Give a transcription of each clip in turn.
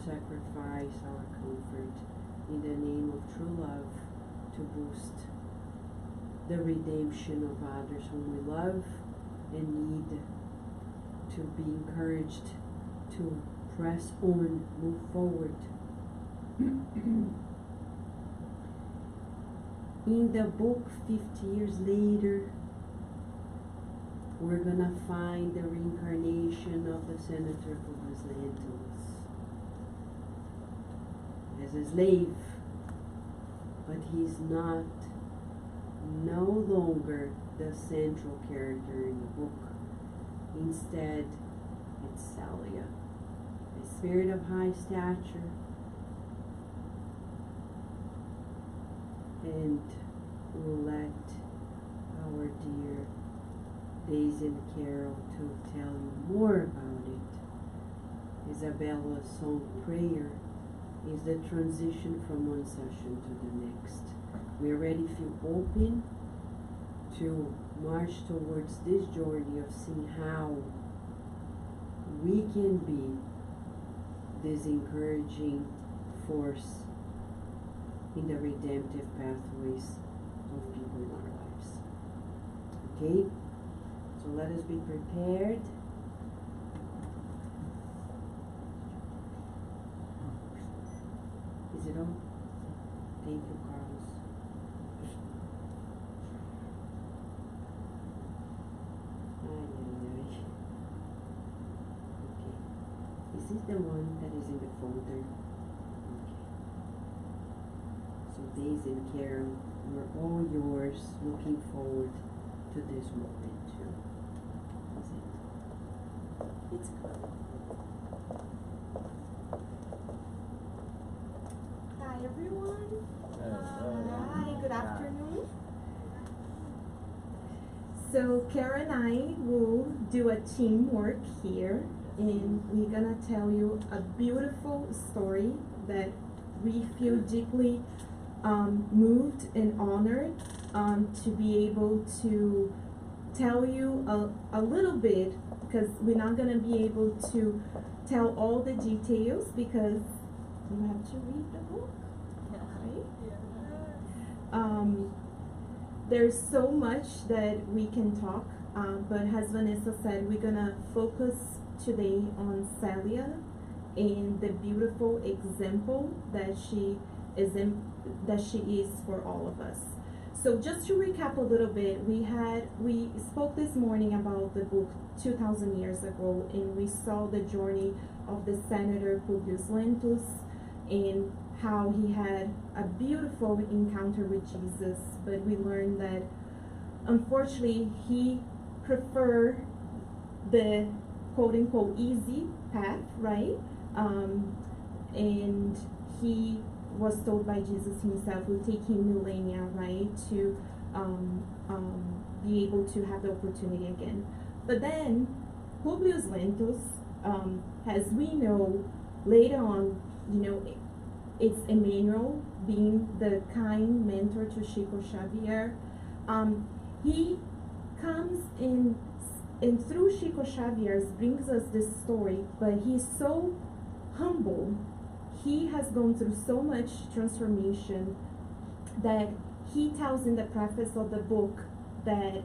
sacrifice our comfort in the name of true love to boost the redemption of others whom we love and need to be encouraged to press on, move forward. In the book 50 years later, we're gonna find the reincarnation of the Senator Publius Lentulus as a slave, but he's no longer the central character in the book. Instead, it's Celia, a spirit of high stature, and we'll let our dear Daisy and Carol to tell you more about it. Isabella's song Prayer is the transition from one session to the next. We already feel open to march towards this journey of seeing how we can be this encouraging force in the redemptive pathways of people in our lives. Okay? So let us be prepared. Is it on? Thank you, Carlos. Okay. Is this the one that is in the folder? Okay. So Daisy and Carol, we're all yours, looking forward to this moment too. Is it? It's good. Hi everyone. Hi, good afternoon. So Kara and I will do a teamwork here, and we're gonna tell you a beautiful story that we feel deeply moved and honored to be able to tell you a little bit, because we're not gonna be able to tell all the details because you have to read the book, right? There's so much that we can talk, but as Vanessa said, we're gonna focus today on Celia and the beautiful example that she is for all of us. So just to recap a little bit, we spoke this morning about the book 2,000 years ago, and we saw the journey of the Senator Publius Lentulus and how he had a beautiful encounter with Jesus, but we learned that unfortunately he preferred the quote-unquote easy path, right? And he was told by Jesus himself, it will take him millennia, right, to be able to have the opportunity again. But then Publius Lentulus, as we know later on, it's Emmanuel being the kind mentor to Chico Xavier. He comes in, and through Chico Xavier brings us this story, but he's so humble. He has gone through so much transformation that he tells in the preface of the book that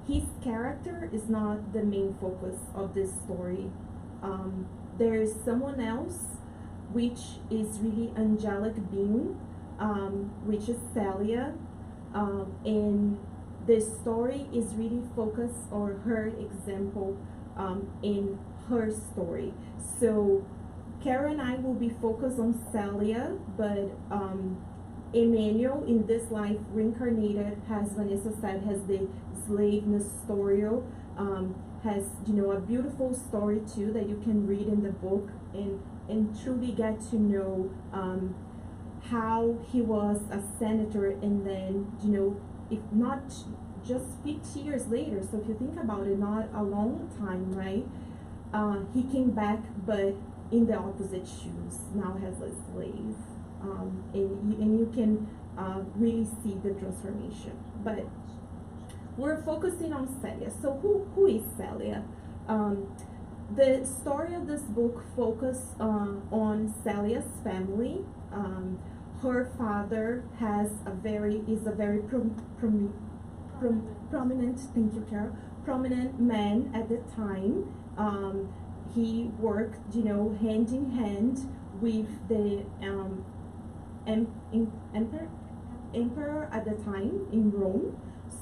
his character is not the main focus of this story. There is someone else, which is really angelic being, which is Celia, and this story is really focused on her example in her story. So Kara and I will be focused on Celia, but Emmanuel in this life reincarnated, as Vanessa said, has the slave Nestorio, has a beautiful story too that you can read in the book and truly get to know how he was a senator, and then if not just 50 years later, so if you think about it, not a long time, right? He came back, but in the opposite shoes, now as a slave, and you can really see the transformation. But we're focusing on Celia. So who is Celia? The story of this book focuses on Celia's family. Her father is a very prominent, thank you, Carol, prominent man at the time. He worked, hand in hand with the emperor at the time in Rome.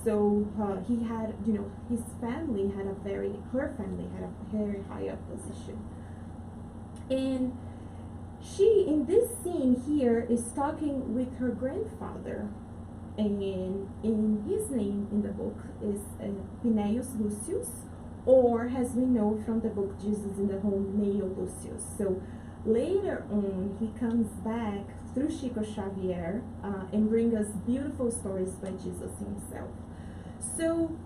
So he had, her family had a very high up position. And she, in this scene here, is talking with her grandfather. And in his name in the book is Gnaeus Lucius, or as we know from the book Jesus in the Home, Gnaeus Lucius. So later on, he comes back through Chico Xavier and brings us beautiful stories by Jesus himself. So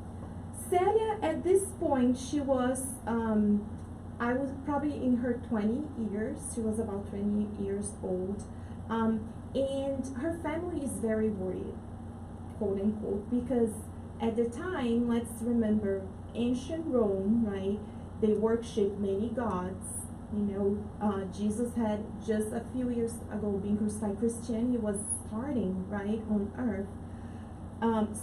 Celia, at this point, she was, I was probably in her 20 years. She was about 20 years old. And her family is very worried, quote unquote, because at the time, let's remember, ancient Rome, right? They worshiped many gods. Jesus had just a few years ago been crucified. Christianity was starting, right, on earth.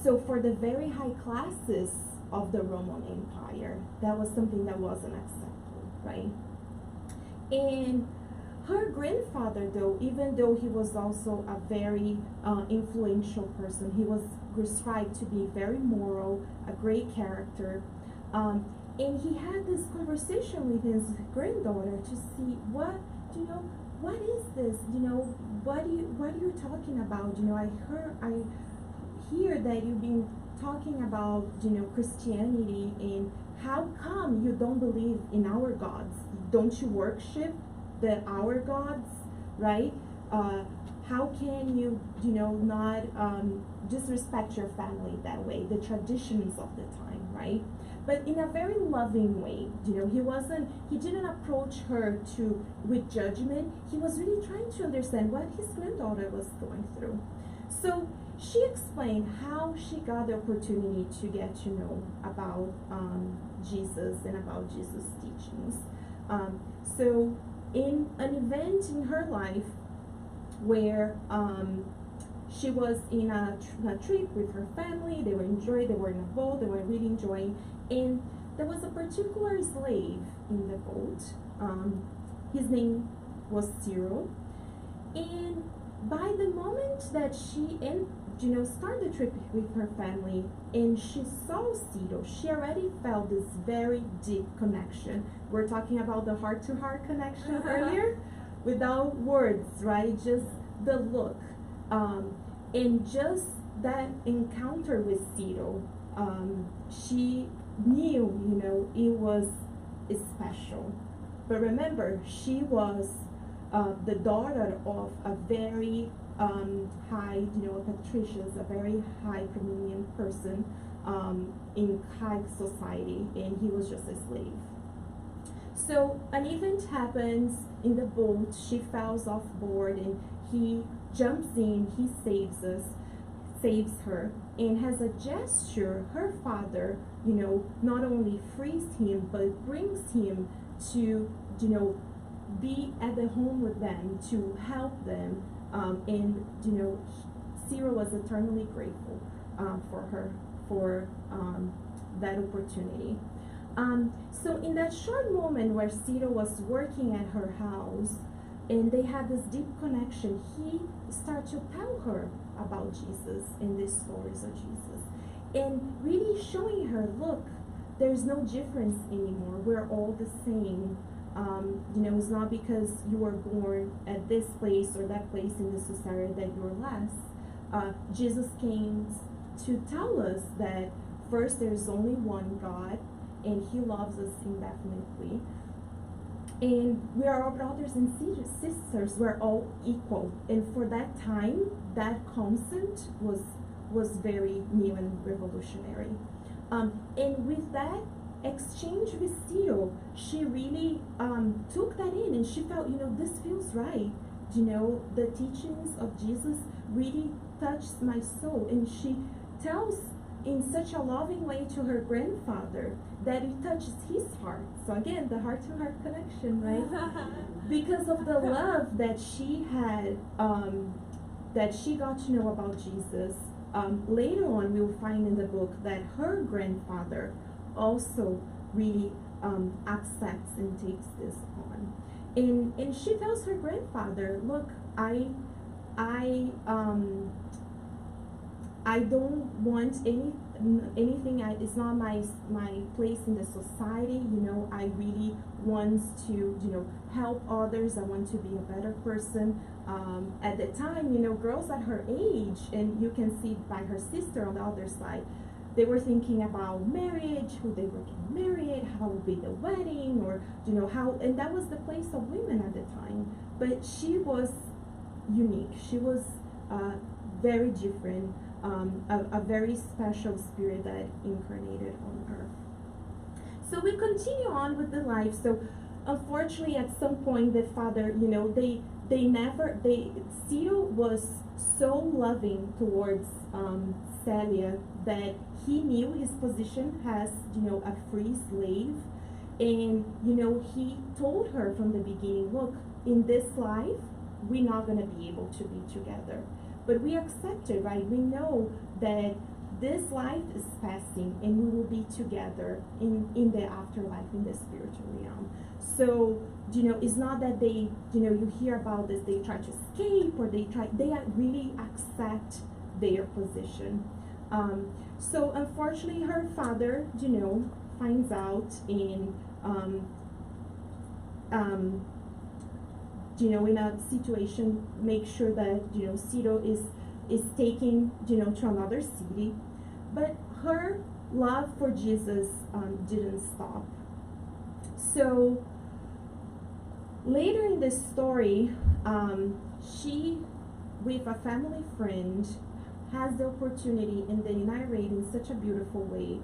So for the very high classes of the Roman Empire, that was something that wasn't acceptable, right? And her grandfather, though, even though he was also a very influential person, he was described to be very moral, a great character, and he had this conversation with his granddaughter to see what is this? What are you talking about? I hear that you've been talking about, Christianity, and how come you don't believe in our gods? Don't you worship our gods, right? How can you, not disrespect your family that way, the traditions of the time, right? But in a very loving way, he didn't approach her with judgment. He was really trying to understand what his granddaughter was going through. So she explained how she got the opportunity to get to know about Jesus and about Jesus' teachings. So in an event in her life where she was in a trip with her family, they were in a boat, they were really enjoying, and there was a particular slave in the boat. His name was Cyril, and by the moment that she started the trip with her family and she saw Cyril, she already felt this very deep connection. We're talking about the heart-to-heart connection earlier, without words, right? Just the look. And just that encounter with Cyril, she knew, it was special. But remember, she was the daughter of a very high, patricians, a very high prominent person in high society, and he was just a slave. So an event happens in the boat, she falls off board, and he jumps in, he saves her, and as a gesture, her father, not only frees him, but brings him to, be at the home with them, to help them, and, Cyril was eternally grateful for her, for that opportunity. So in that short moment where Cyril was working at her house, and they had this deep connection, he started to tell her about Jesus and these stories of Jesus, and really showing her, look, there's no difference anymore. We're all the same. It's not because you were born at this place or that place in the society that you're less. Jesus came to tell us that first there's only one God, and he loves us indefinitely. And we are all brothers and sisters. We're all equal. And for that time, that concept was very new and revolutionary. And with that exchange with Cyril, she really took that in, and she felt, this feels right. The teachings of Jesus really touched my soul. And she tells in such a loving way to her grandfather that it touches his heart. So again, the heart-to-heart connection, right? Because of the love that she had, that she got to know about Jesus. Later on, we'll find in the book that her grandfather also really accepts and takes this on. And she tells her grandfather, look, I don't want anything. It's not my place in the society. You know, I really want to help others. I want to be a better person. At the time, girls at her age, and you can see by her sister on the other side, they were thinking about marriage, who they were getting married, how would be the wedding, or how, and that was the place of women at the time. But she was unique. She was very different. A very special spirit that incarnated on earth. So we continue on with the life. So unfortunately, at some point, the father, Ciro was so loving towards Celia that he knew his position as, a free slave. And, he told her from the beginning, look, in this life, we're not going to be able to be together. But we accept it, right? We know that this life is passing and we will be together in the afterlife, in the spiritual realm. So, it's not that they, you hear about this, they try to escape or they really accept their position. So unfortunately her father, finds out and, in a situation, make sure that, Ciro is taken, to another city. But her love for Jesus didn't stop. So later in this story, she, with a family friend, has the opportunity, and they narrate in such a beautiful way,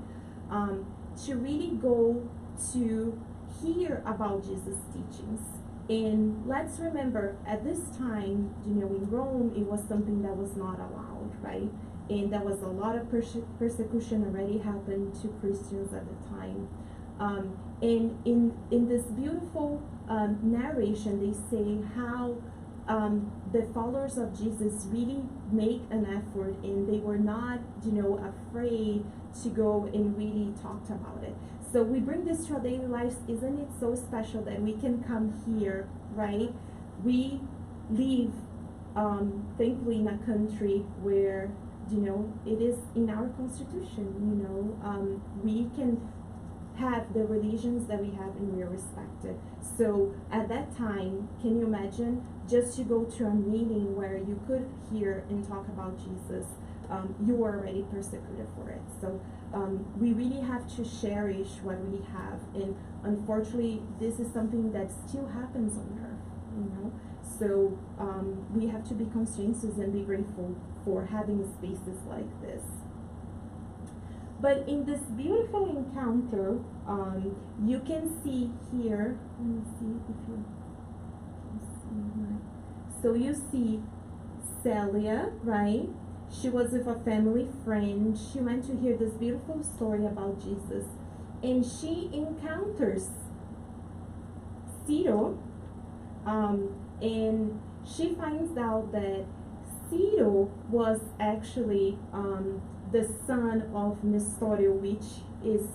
to really go to hear about Jesus' teachings. And let's remember, at this time, in Rome, it was something that was not allowed, right? And there was a lot of persecution already happened to Christians at the time. And in this beautiful narration, they say how the followers of Jesus really make an effort, and they were not, afraid to go and really talk about it. So we bring this to our daily lives. Isn't it so special that we can come here, right? We live, thankfully, in a country where, it is in our constitution, we can have the religions that we have and we are respected. So at that time, can you imagine just to go to a meeting where you could hear and talk about Jesus, you were already persecuted for it. So we really have to cherish what we have, and unfortunately this is something that still happens on earth, so we have to be conscientious and be grateful for having spaces like this. But in this beautiful encounter, you can see here, let me see if you can see my, so you see Celia, right? She was with a family friend. She went to hear this beautiful story about Jesus, and she encounters Ciro, and she finds out that Ciro was actually the son of Nestorio, which is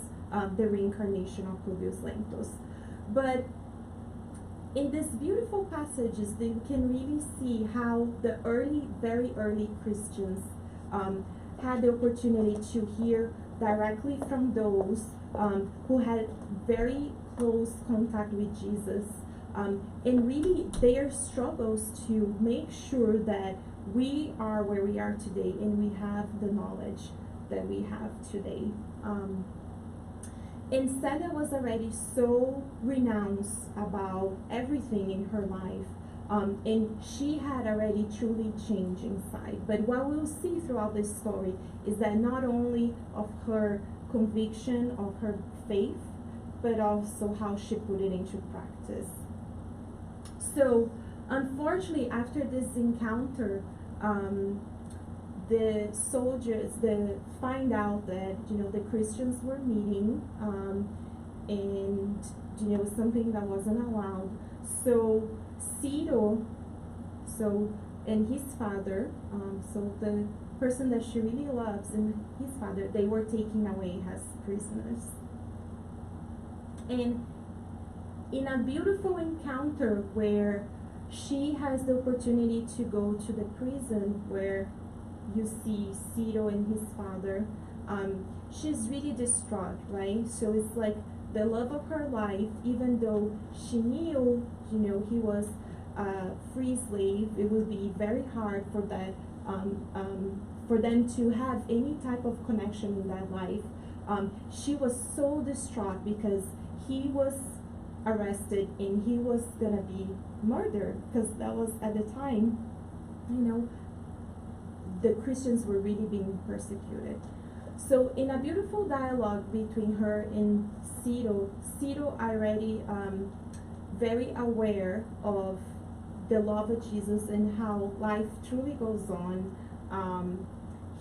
the reincarnation of Publius Lentulus. But in this beautiful passages, you can really see how the very early Christians had the opportunity to hear directly from those who had very close contact with Jesus, and really their struggles to make sure that we are where we are today and we have the knowledge that we have today. And Celia was already so renounced about everything in her life, and she had already truly changed inside. But what we'll see throughout this story is that not only of her conviction, of her faith, but also how she put it into practice. So unfortunately, after this encounter, the soldiers find out that the Christians were meeting, and it was something that wasn't allowed. So Cito, and his father, so the person that she really loves and his father, they were taken away as prisoners. And in a beautiful encounter where she has the opportunity to go to the prison where you see Cito and his father, she's really distraught, right? So it's like the love of her life, even though she knew, he was a free slave, it would be very hard for that, for them to have any type of connection in that life. She was so distraught because he was arrested and he was gonna be murdered, because that was at the time, the Christians were really being persecuted. So in a beautiful dialogue between her and Cito already very aware of the love of Jesus and how life truly goes on.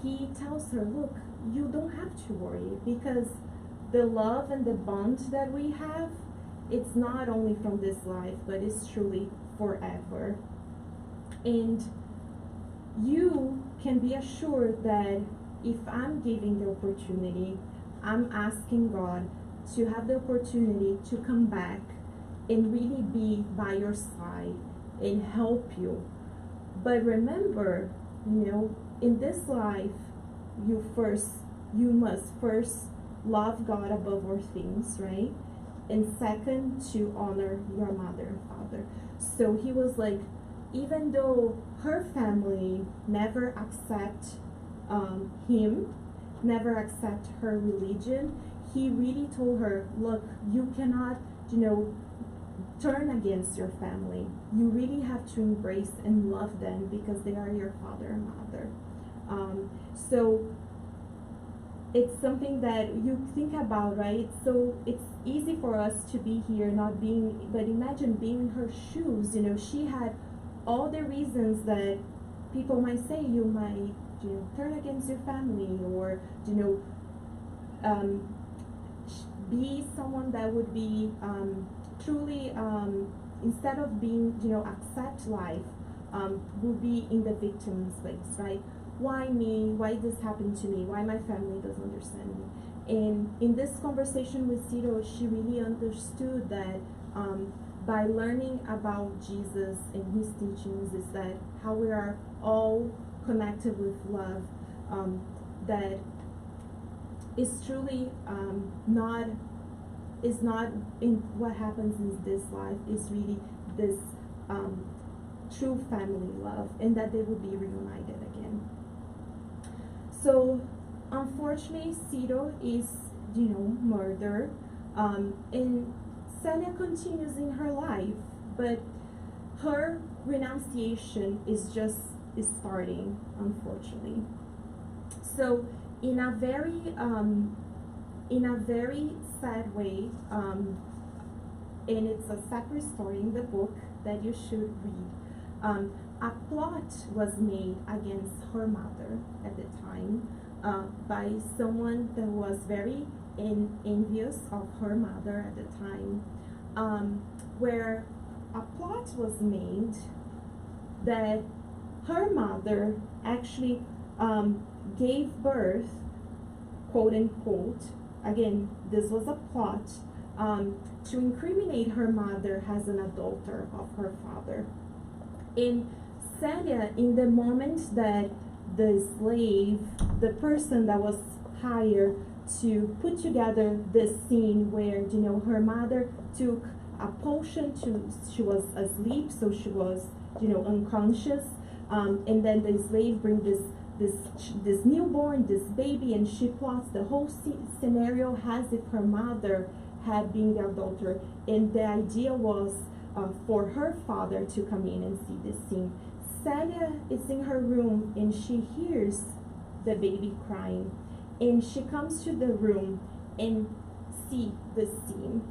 He tells her, look, you don't have to worry, because the love and the bond that we have, it's not only from this life, but it's truly forever. And you can be assured that if I'm giving the opportunity, I'm asking God to have the opportunity to come back and really be by your side and help you. But remember, in this life, you must first love God above all things, right? And second, to honor your mother and father. So he was like, even though her family never accept him, never accept her religion, he really told her, look, you cannot, turn against your family. You really have to embrace and love them because they are your father and mother. So it's something that you think about, right? So it's easy for us to be here, but imagine being in her shoes. She had all the reasons that people might say you might, turn against your family, or, be someone that would be truly, instead of being, accept life, would be in the victim's place, right? Why me? Why this happened to me? Why my family doesn't understand me? And in this conversation with Cito, she really understood that by learning about Jesus and his teachings, is that how we are all connected with love, that is truly is not in what happens in this life, is really this true family love, and that they will be reunited again. So unfortunately, Cito is murdered, and Celia continues in her life, but her renunciation is starting, unfortunately. So in a very sad way, and it's a separate story in the book that you should read. A plot was made against her mother at the time by someone that was very envious of her mother at the time, where a plot was made that her mother actually gave birth, quote unquote, again, this was a plot, to incriminate her mother as an adulterer of her father. And Celia, in the moment that the slave, the person that was hired to put together this scene where, her mother took a potion she was asleep, so she was, unconscious, and then the slave brings this newborn, this baby, and she plots the whole scenario as if her mother had been the adulterer, and the idea was for her father to come in and see this scene. Celia is in her room and she hears the baby crying, and she comes to the room and see the scene.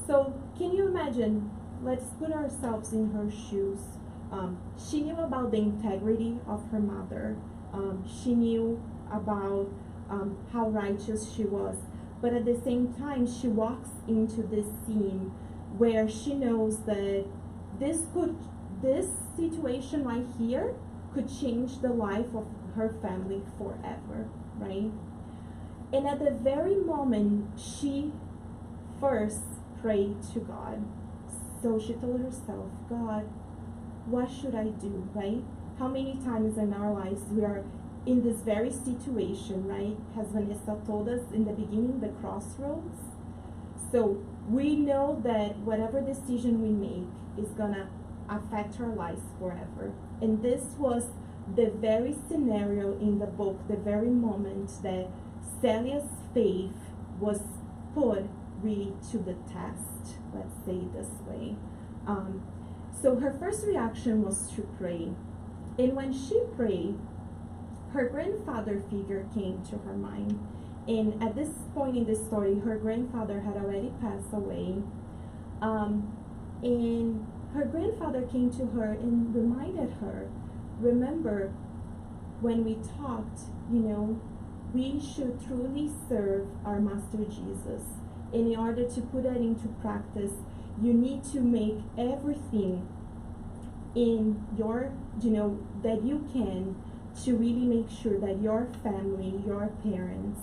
So can you imagine? Let's put ourselves in her shoes. She knew about the integrity of her mother, She knew about how righteous she was. But at the same time, she walks into this scene where she knows that this situation right here could change the life of her family forever, right? And at the very moment, she first prayed to God. So she told herself, God, what should I do, right? How many times in our lives we are in this very situation, right? As Vanessa told us in the beginning, the crossroads. So we know that whatever decision we make is gonna affect our lives forever. And this was the very scenario in the book, the very moment that Celia's faith was put really to the test, let's say it this way. So her first reaction was to pray. And when she prayed, her grandfather figure came to her mind. And at this point in the story, her grandfather had already passed away. And her grandfather came to her and reminded her, remember when we talked, we should truly serve our Master Jesus. And in order to put that into practice, you need to make everything in your, that you can to really make sure that your family, your parents,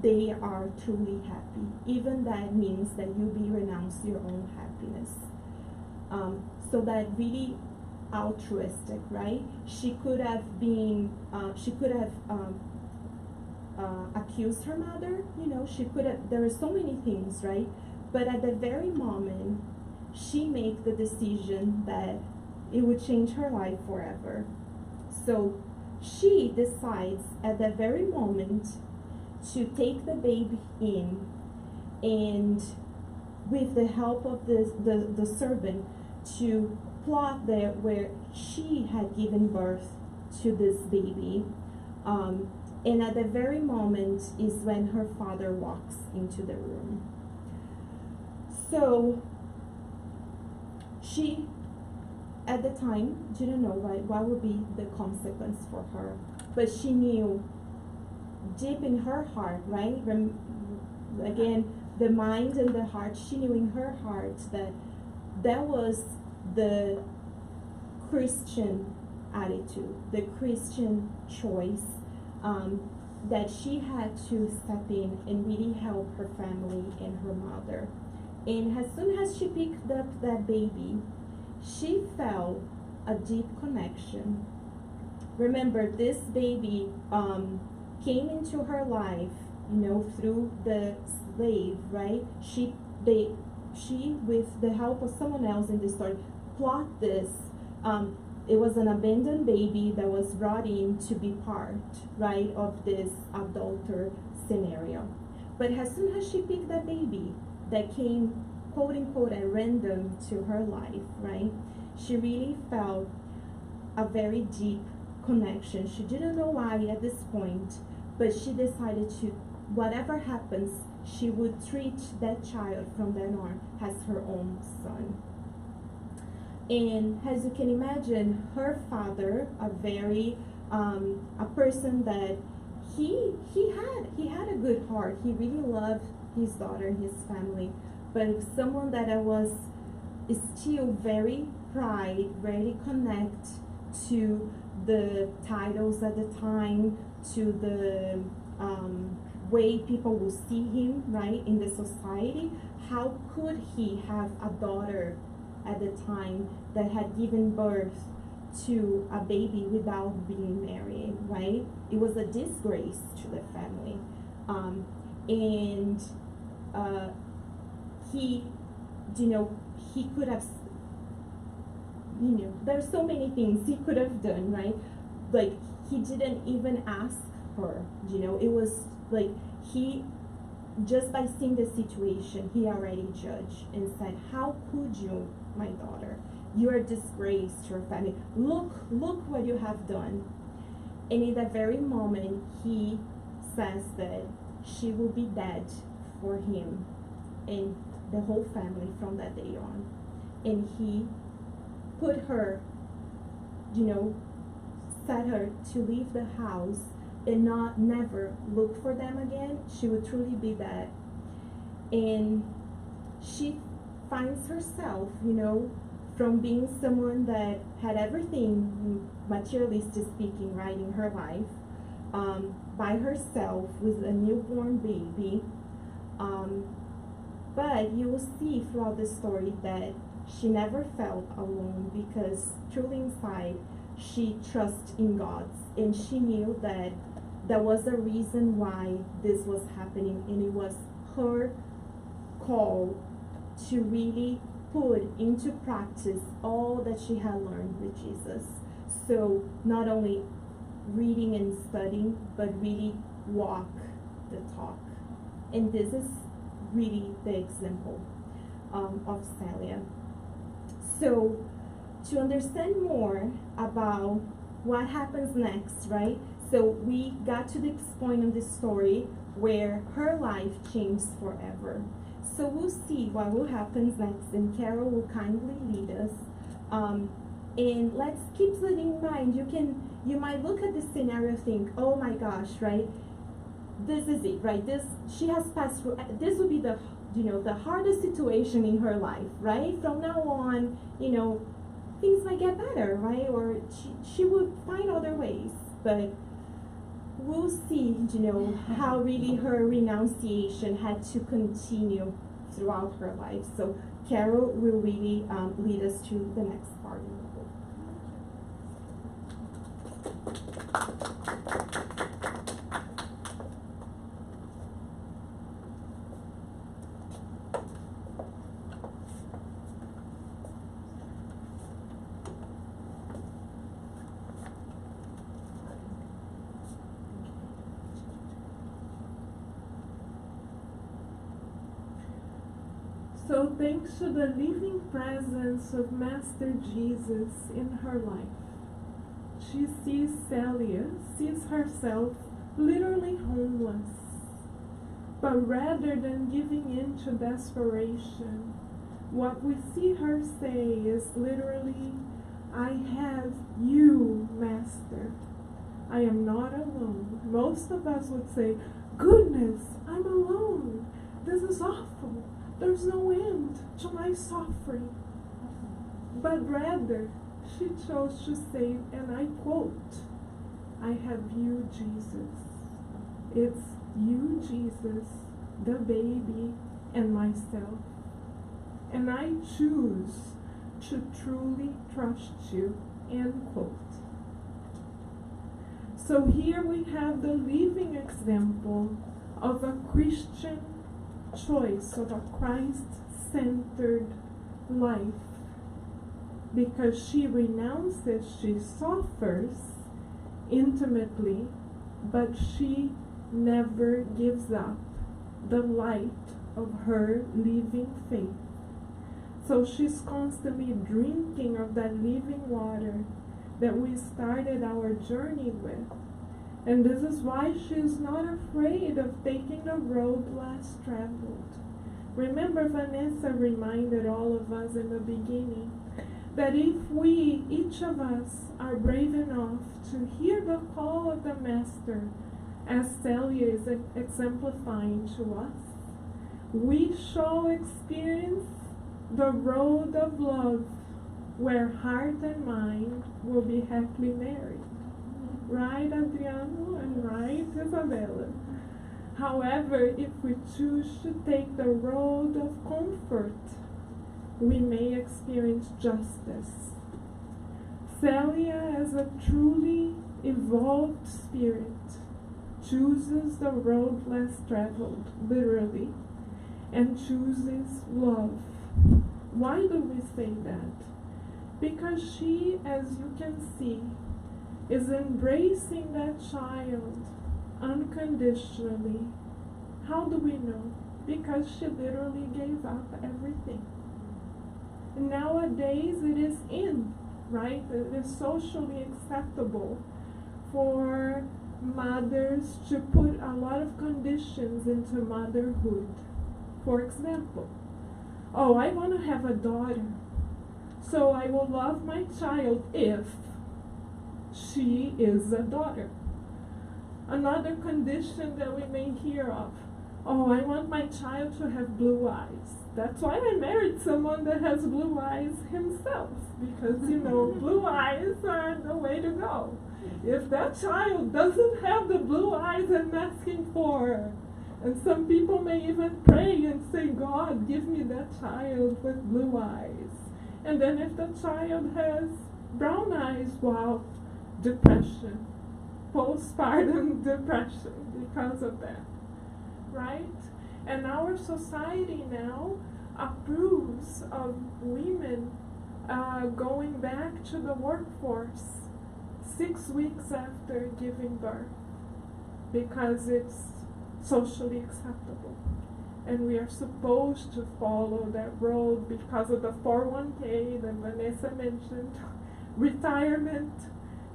they are truly happy. Even that means that you be renounce your own happiness. So that really altruistic, right? She could have been, accused her mother, she could have, there are so many things, right? But at the very moment, she made the decision that it would change her life forever. So she decides at that very moment to take the baby in, and with the help of the servant, to plot there where she had given birth to this baby. And at the very moment is when her father walks into the room. So she, at the time, didn't know what would be the consequence for her. But she knew deep in her heart, right? Again, the mind and the heart, she knew in her heart that that was the Christian attitude, the Christian choice, that she had to step in and really help her family and her mother. And as soon as she picked up that baby, she felt a deep connection. Remember, this baby came into her life, through the slave, right? She, with the help of someone else in the story, plot this. It was an abandoned baby that was brought in to be part, right, of this adulterer scenario. But as soon as she picked that baby that came, quote unquote, at random to her life, right, she really felt a very deep connection. She didn't know why at this point, but she decided to, whatever happens, she would treat that child from then on as her own son. And as you can imagine, her father, a person that he had a good heart. He really loved his daughter and his family, but someone that was still very pride, very connect to the titles at the time, to the way people will see him, right, in the society. How could he have a daughter at the time that had given birth to a baby without being married, right? It was a disgrace to the family. He could have, there's so many things he could have done, right? Like, he didn't even ask her, it was like he, just by seeing the situation, he already judged and said, how could you, my daughter? You are a disgrace to your family. Look what you have done. And in that very moment, he says that she will be dead for him and the whole family from that day on. And he put her, set her to leave the house and not never look for them again, she would truly be dead. And she finds herself, from being someone that had everything, materialistic speaking, right, in her life, by herself with a newborn baby. But you will see throughout the story that she never felt alone, because truly inside she trusts in God, and she knew that there was a reason why this was happening, and it was her call to really put into practice all that she had learned with Jesus. So not only reading and studying, but really walk the talk. And this is really the example of Celia. So to understand more about what happens next, right? So we got to this point in this story where her life changed forever. So we'll see what will happen next, and Carol will kindly lead us. And let's keep that in mind. You might look at this scenario and think, oh my gosh, right? This is it, right? She has passed through. This would be the hardest situation in her life, right? From now on, things might get better, right? Or she would find other ways, but we'll see, how really her renunciation had to continue throughout her life. So Carol will really lead us to the next part of the book. So thanks to the living presence of Master Jesus in her life, Celia sees herself literally homeless. But rather than giving in to desperation, what we see her say is literally, I have you, Master. I am not alone. Most of us would say, goodness, I'm alone. This is awful. There's no end to my suffering. But rather, she chose to say, and I quote, I have you, Jesus. It's you, Jesus, the baby, and myself. And I choose to truly trust you, end quote. So here we have the living example of a Christian choice, of a Christ-centered life. Because she renounces, she suffers intimately, but she never gives up the light of her living faith. So she's constantly drinking of that living water that we started our journey with. And this is why she's not afraid of taking the road less traveled. Remember, Vanessa reminded all of us in the beginning that if we, each of us, are brave enough to hear the call of the Master, as Celia is exemplifying to us, we shall experience the road of love where heart and mind will be happily married. Right, Adriano, and right, Isabella? However, if we choose to take the road of comfort, we may experience justice. Celia, as a truly evolved spirit, chooses the road less traveled, literally, and chooses love. Why do we say that? Because she, as you can see, is embracing that child unconditionally. How do we know? Because she literally gave up everything. Nowadays it is in, right? It is socially acceptable for mothers to put a lot of conditions into motherhood. For example, oh, I want to have a daughter, so I will love my child if she is a daughter. Another condition that we may hear of, oh, I want my child to have blue eyes. That's why I married someone that has blue eyes himself, because, blue eyes are the way to go. If that child doesn't have the blue eyes I'm asking for, and some people may even pray and say, God, give me that child with blue eyes. And then if the child has brown eyes, wow, depression, postpartum depression because of that, right? And our society now approves of women going back to the workforce 6 weeks after giving birth because it's socially acceptable. And we are supposed to follow that road because of the 401k that Vanessa mentioned, retirement,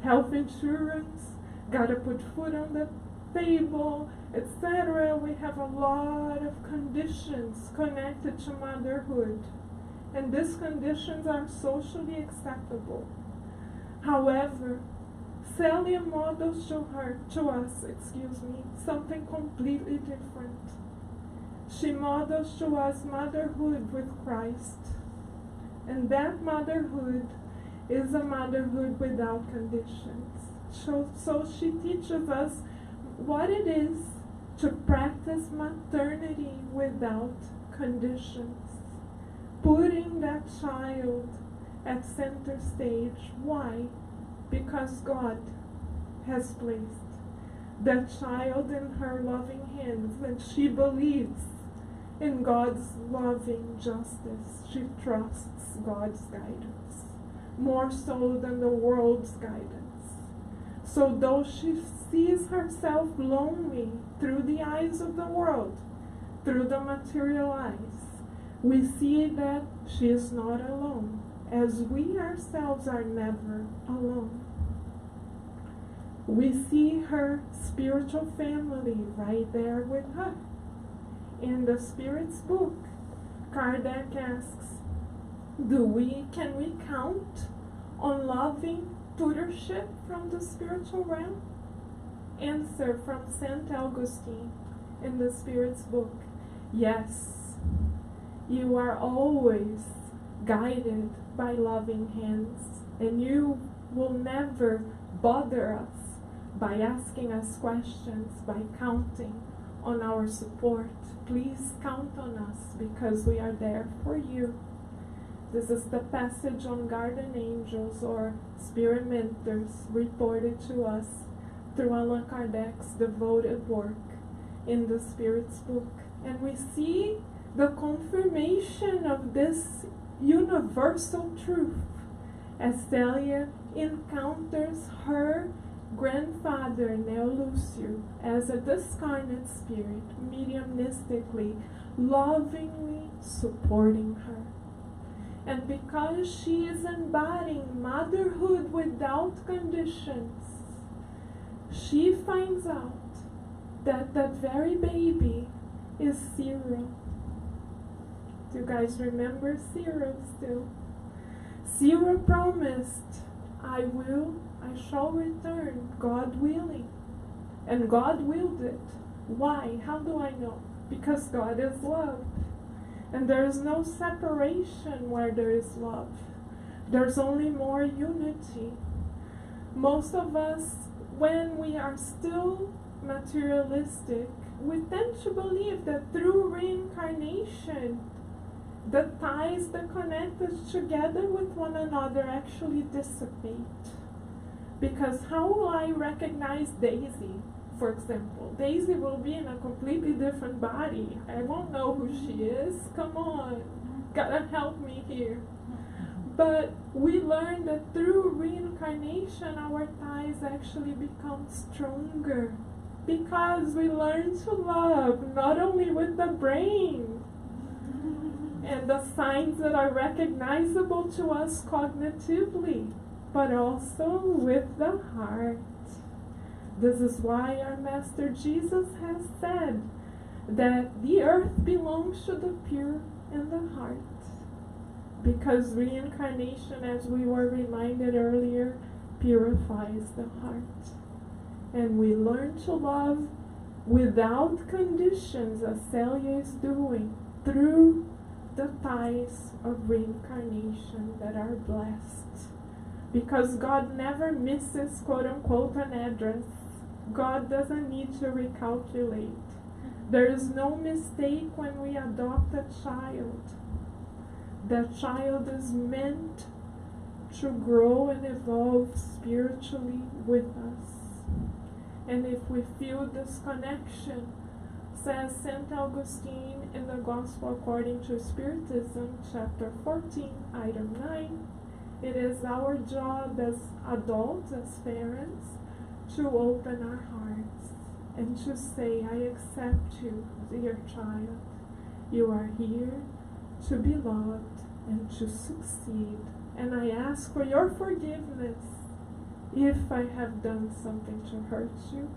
health insurance, gotta put food on the table, etc. We have a lot of conditions connected to motherhood, and these conditions are socially acceptable. However, Celia models to us, something completely different. She models to us motherhood with Christ, and that motherhood is a motherhood without conditions. So she teaches us what it is to practice maternity without conditions, putting that child at center stage. Why? Because God has placed that child in her loving hands, and she believes in God's loving justice. She trusts God's guidance more so than the world's guidance. So though she sees herself lonely through the eyes of the world, through the material eyes, we see that she is not alone, as we ourselves are never alone. We see her spiritual family right there with her. In the Spirit's book, Kardec asks, can we count on loving tutorship from the spiritual realm? Answer from St. Augustine in the Spirit's book, yes. You are always guided by loving hands, and you will never bother us by asking us questions, by counting on our support. Please count on us because we are there for you. This is the passage on guardian angels or spirit mentors reported to us through Allan Kardec's devoted work in the Spirit's book. And we see the confirmation of this universal truth as Celia encounters her grandfather, Neo Lucio, as a discarnate spirit, mediumistically, lovingly supporting her. And because she is embodying motherhood without conditions, she finds out that that very baby is Cyril. Do you guys remember Cyril still? Cyril promised, I shall return, God willing. And God willed it. Why? How do I know? Because God is love. And there is no separation where there is love. There's only more unity. Most of us, when we are still materialistic, we tend to believe that through reincarnation, the ties that connect us together with one another actually dissipate. Because how will I recognize Daisy, for example? Daisy will be in a completely different body. I won't know who she is. Come on, gotta help me here. But we learn that through reincarnation, our ties actually become stronger. Because we learn to love, not only with the brain, and the signs that are recognizable to us cognitively, but also with the heart. This is why our Master Jesus has said that the earth belongs to the pure in the heart. Because reincarnation, as we were reminded earlier, purifies the heart. And we learn to love without conditions, as Celia is doing, through the ties of reincarnation that are blessed. Because God never misses, quote unquote, an address. God doesn't need to recalculate. There is no mistake when we adopt a child. That child is meant to grow and evolve spiritually with us. And if we feel this connection, says St. Augustine in the Gospel According to Spiritism, chapter 14, item 9, it is our job as adults, as parents, to open our hearts and to say, I accept you, dear child. You are here to be loved and to succeed. And I ask for your forgiveness if I have done something to hurt you,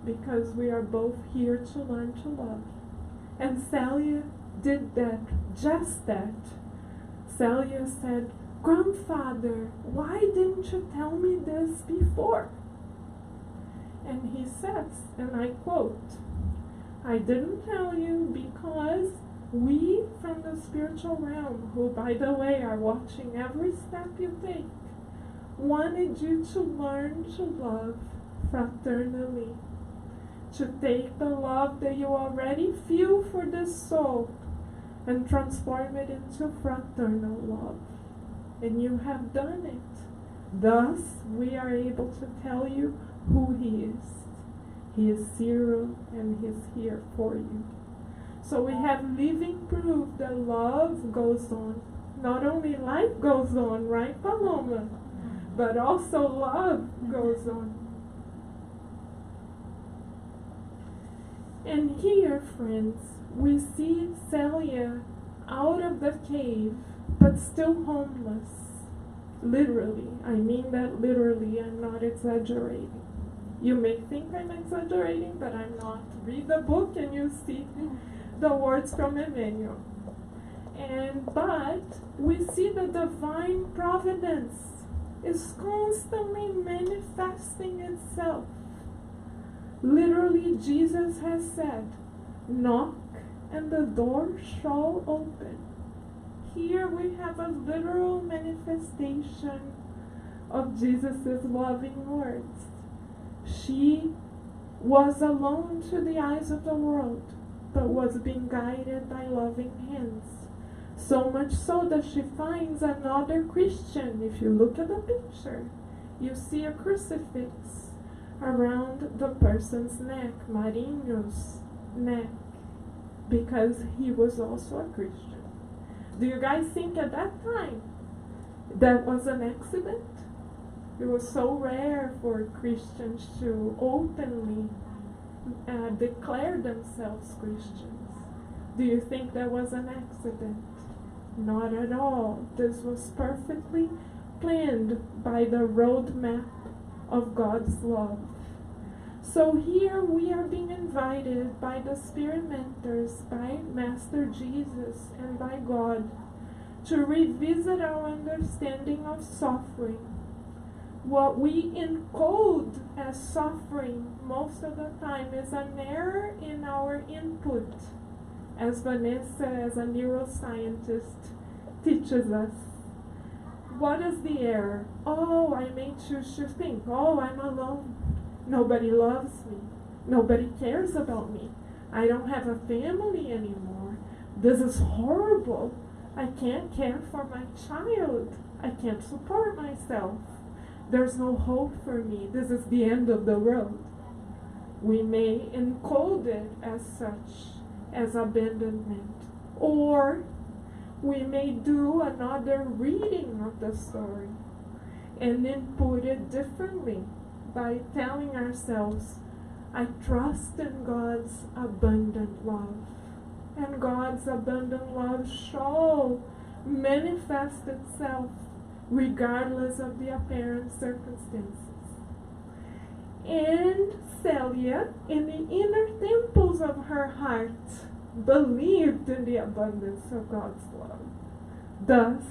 because we are both here to learn to love. And Celia did that, just that. Celia said, Grandfather, why didn't you tell me this before? And he says, and I quote, I didn't tell you because we from the spiritual realm, who by the way are watching every step you take, wanted you to learn to love fraternally, to take the love that you already feel for this soul and transform it into fraternal love. And you have done it. Thus, we are able to tell you who He is. He is Cyril, and He's here for you. So we have living proof that love goes on. Not only life goes on, right, Paloma? But also love goes on. And here, friends, we see Celia out of the cave, but still homeless. Literally. I mean that literally. I'm not exaggerating. You may think I'm exaggerating, but I'm not. Read the book and you see the words from Emmanuel. But we see the divine providence is constantly manifesting itself. Literally, Jesus has said, knock and the door shall open. Here we have a literal manifestation of Jesus' loving words. She was alone to the eyes of the world, but was being guided by loving hands. So much so that she finds another Christian. If you look at the picture, you see a crucifix around the person's neck, Marinho's neck, because he was also a Christian. Do you guys think at that time that was an accident? It was so rare for Christians to openly declare themselves Christians. Do you think that was an accident? Not at all. This was perfectly planned by the roadmap of God's love. So here we are being invited by the Spirit Mentors, by Master Jesus, and by God to revisit our understanding of suffering. What we encode as suffering most of the time is an error in our input, as Vanessa, as a neuroscientist, teaches us. What is the error? Oh, I may choose to think, oh, I'm alone. Nobody loves me. Nobody cares about me. I don't have a family anymore. This is horrible. I can't care for my child. I can't support myself. There's no hope for me. This is the end of the road. We may encode it as such, as abandonment. Or we may do another reading of the story and input it differently by telling ourselves, I trust in God's abundant love. And God's abundant love shall manifest itself regardless of the apparent circumstances. And Celia, in the inner temples of her heart, believed in the abundance of God's love. Thus,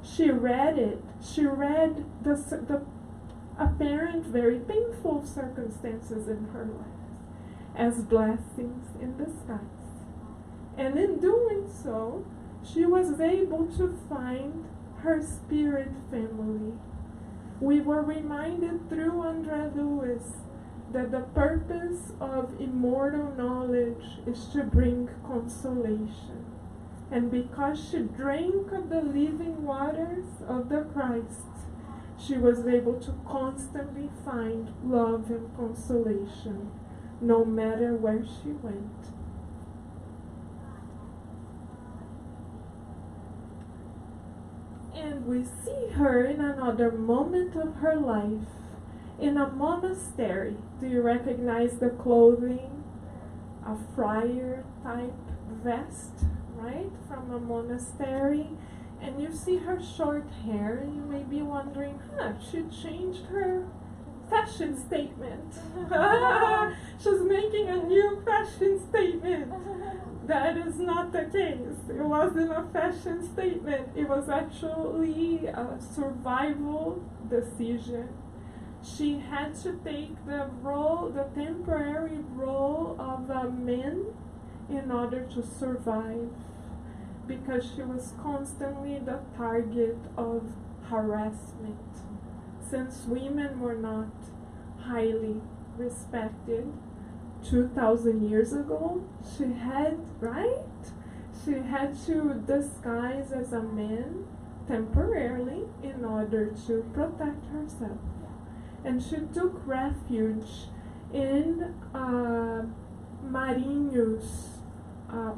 she read it. She read the apparent very painful circumstances in her life as blessings in disguise. And in doing so, she was able to find her spirit family. We were reminded through André Lewis that the purpose of immortal knowledge is to bring consolation. And because she drank of the living waters of the Christ, she was able to constantly find love and consolation, no matter where she went. And we see her in another moment of her life, in a monastery. Do you recognize the clothing? A friar type vest, right? From a monastery. And you see her short hair, and you may be wondering, she changed her fashion statement. She's making a new fashion statement. That is not the case. It wasn't a fashion statement. It was actually a survival decision. She had to take the temporary role of a man in order to survive, because she was constantly the target of harassment. Since women were not highly respected 2,000 years ago, she had to disguise as a man temporarily in order to protect herself. And she took refuge in Marinho's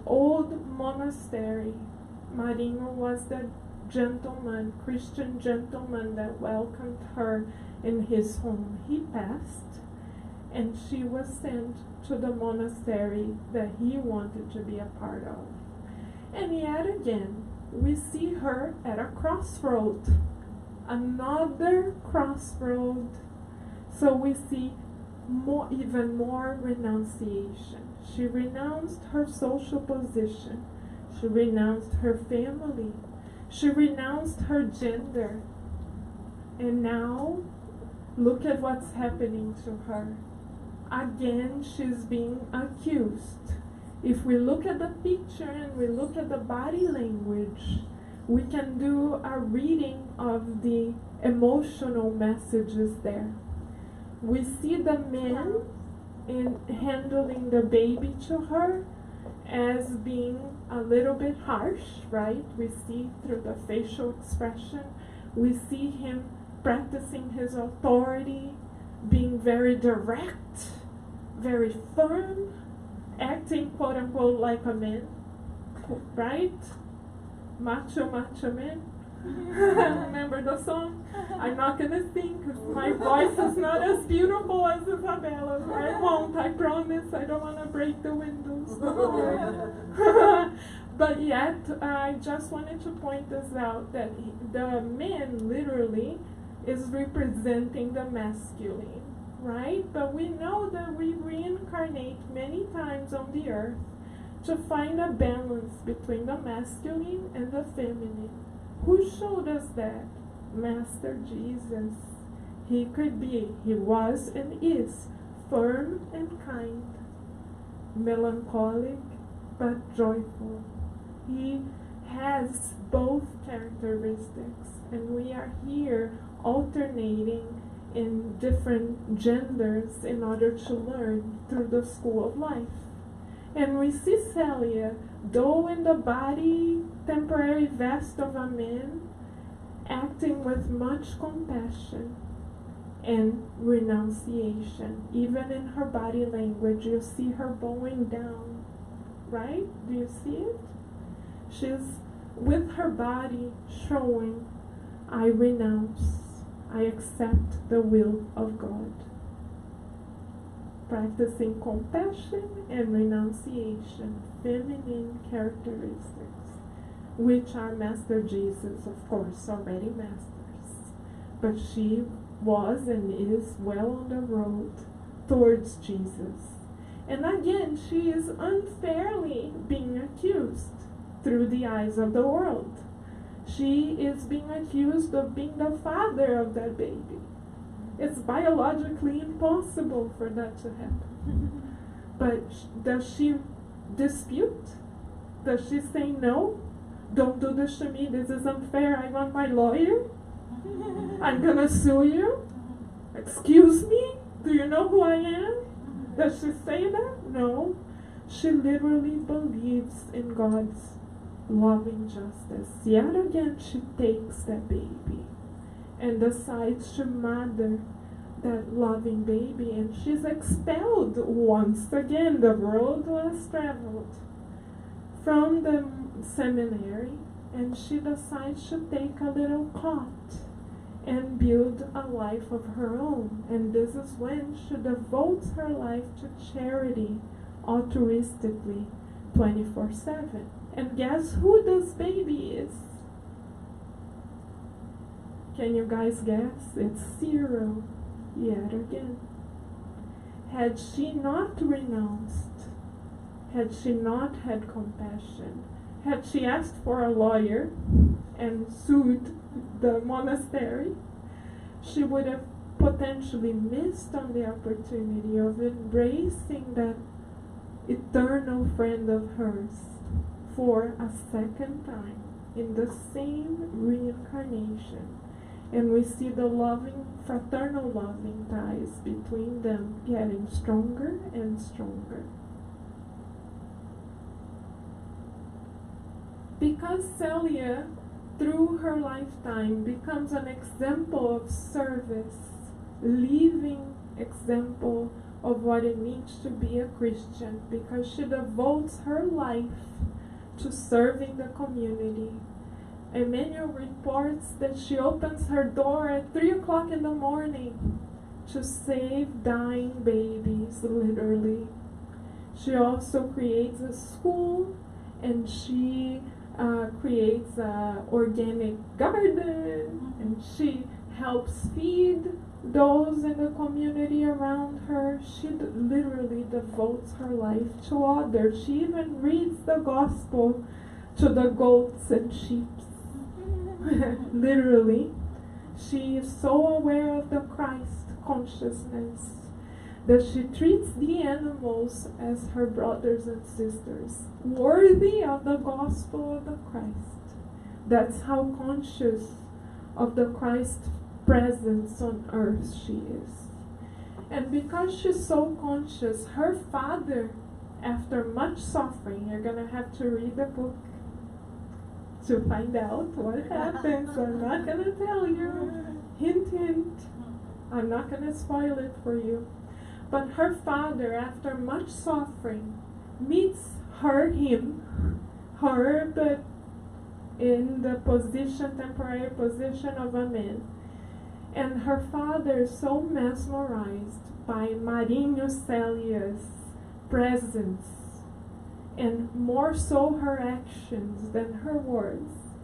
old monastery. Marinho was the Christian gentleman that welcomed her in his home. He passed, and she was sent to the monastery that he wanted to be a part of. And yet again, we see her at a crossroad, another crossroad. So we see even more renunciation. She renounced her social position. She renounced her family. She renounced her gender. And now, look at what's happening to her. Again, she's being accused. If we look at the picture and we look at the body language, we can do a reading of the emotional messages there. We see the men in handling the baby to her as being a little bit harsh, right? We see through the facial expression, we see him practicing his authority, being very direct, very firm, acting quote unquote like a man, right? Macho man. Remember the song? I'm not gonna sing because my voice is not as beautiful as Isabella's. I won't, I promise. I don't want to break the windows. But yet, I just wanted to point this out, that the man literally is representing the masculine, right? But we know that we reincarnate many times on the earth to find a balance between the masculine and the feminine. Who showed us that? Master Jesus. He was and is firm and kind, melancholic but joyful. He has both characteristics, and we are here alternating in different genders in order to learn through the school of life. And we see Celia, though in the body temporary vest of a man, acting with much compassion and renunciation. Even in her body language, you see her bowing down, right? Do you see it? She's with her body showing, I renounce, I accept the will of God. Practicing compassion and renunciation, feminine characteristics, which are Master Jesus, of course, already masters. But she was and is well on the road towards Jesus. And again, she is unfairly being accused through the eyes of the world. She is being accused of being the father of that baby. It's biologically impossible for that to happen. But does she dispute? Does she say no? Don't do this to me. This is unfair. I want my lawyer. I'm gonna sue you. Excuse me? Do you know who I am? Does she say that? No. She literally believes in God's loving justice. Yet again, she takes that baby and decides to mother that loving baby, and she's expelled once again. The road was traveled from the seminary, and she decides to take a little cot and build a life of her own. And this is when she devotes her life to charity altruistically 24/7. And guess who this baby is? Can you guys guess? It's Cyril, yet again. Had she not renounced, had she not had compassion, had she asked for a lawyer and sued the monastery, she would have potentially missed on the opportunity of embracing that eternal friend of hers for a second time in the same reincarnation. And we see the loving, fraternal loving ties between them getting stronger and stronger. Because Celia, through her lifetime, becomes an example of service, living example of what it means to be a Christian, because she devotes her life to serving the community. Emmanuel reports that she opens her door at 3 o'clock in the morning to save dying babies, literally. She also creates a school, and she creates an organic garden, and she helps feed those in the community around her. She literally devotes her life to others. She even reads the gospel to the goats and sheep. Literally. She is so aware of the Christ consciousness that she treats the animals as her brothers and sisters, worthy of the gospel of the Christ. That's how conscious of the Christ presence on earth she is. And because she's so conscious, her father, after much suffering, you're gonna have to read the book to find out what happens. I'm not gonna tell you. Hint, hint. I'm not gonna spoil it for you. But her father, after much suffering, meets her, but in the temporary position of a man. And her father is so mesmerized by Marinho Celia's presence, and more so her actions than her words,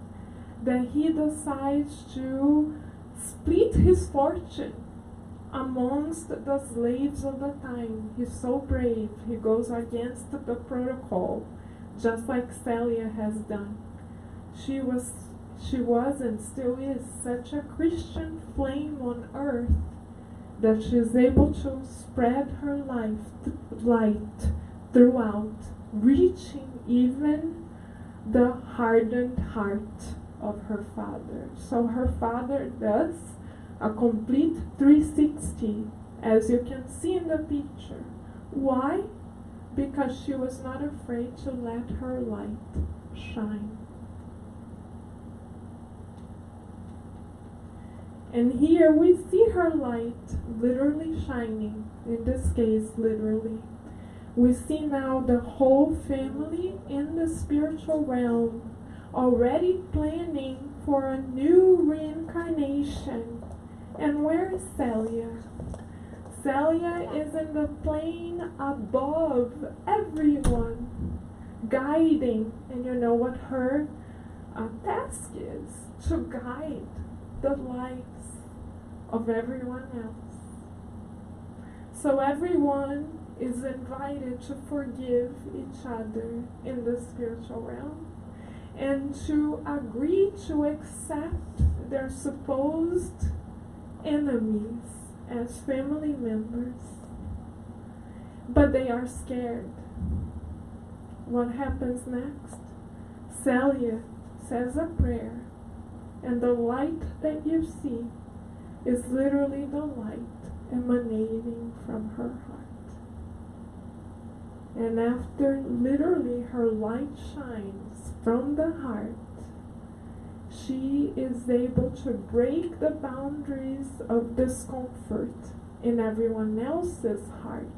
that he decides to split his fortune amongst the slaves of the time. He's so brave. He goes against the protocol, just like Celia has done. She was and still is such a Christian flame on earth that she is able to spread her light throughout, reaching even the hardened heart of her father. So her father does a complete 360, as you can see in the picture. Why? Because she was not afraid to let her light shine. And here we see her light literally shining, in this case literally. We see now the whole family in the spiritual realm already planning for a new reincarnation. And where is Celia? Celia is in the plane above everyone, guiding. And you know what her task is? To guide the lives of everyone else. So everyone is invited to forgive each other in the spiritual realm, and to agree to accept their supposed enemies as family members, but they are scared. What happens next? Celia says a prayer, and the light that you see is literally the light emanating from her heart. And after literally her light shines from the heart, she is able to break the boundaries of discomfort in everyone else's heart.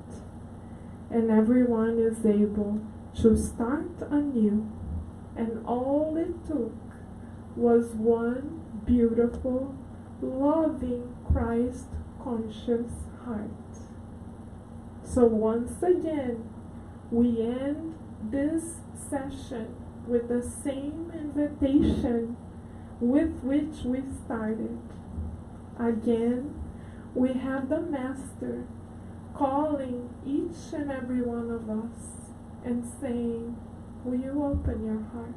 And everyone is able to start anew. And all it took was one beautiful, loving, Christ-conscious heart. So once again, we end this session with the same invitation with which we started. Again, we have the Master calling each and every one of us and saying, will you open your heart?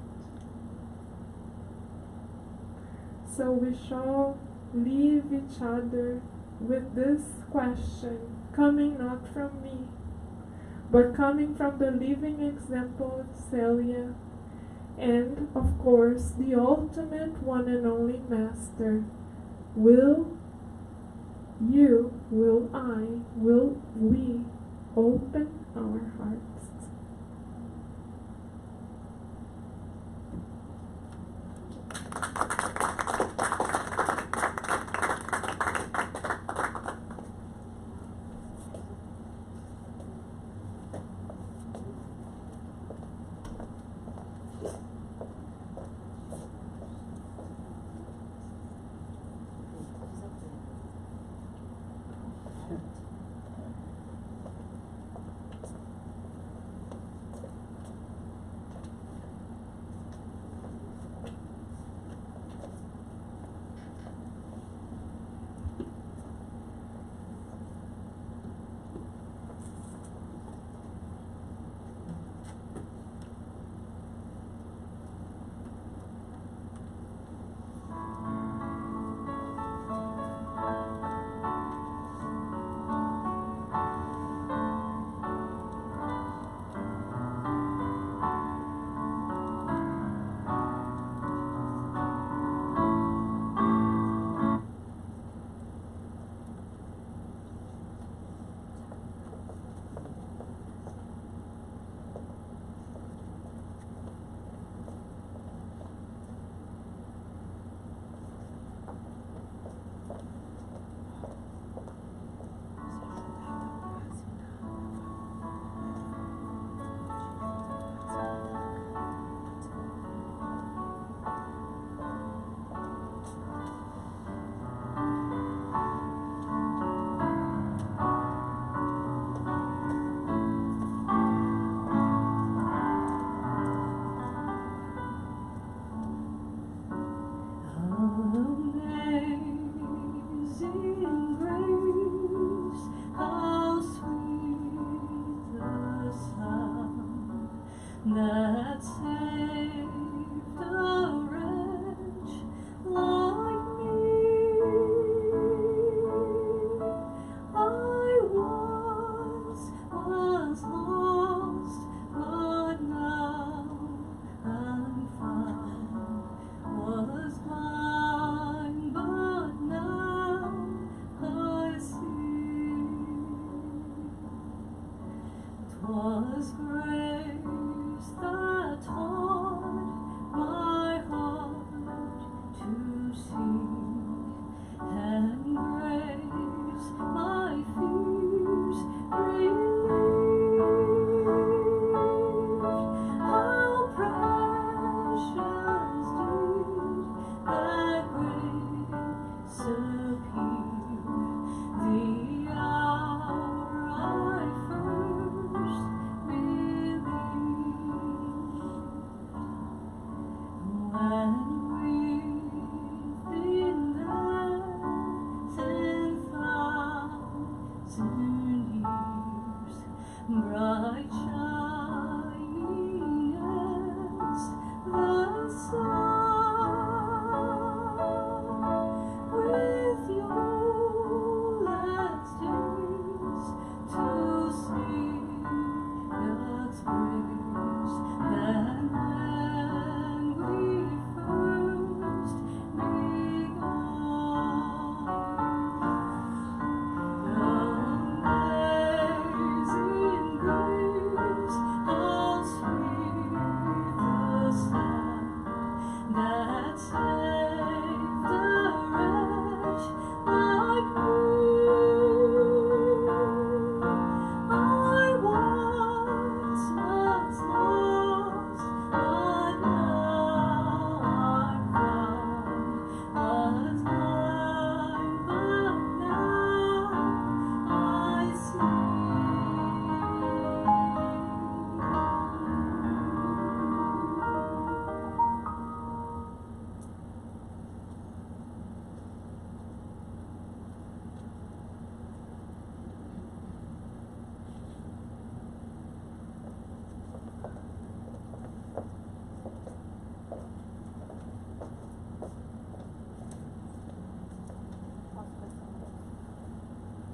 So we shall leave each other with this question, coming not from me, but coming from the living example of Celia, and of course the ultimate one and only Master. Will you, will I, will we open our hearts?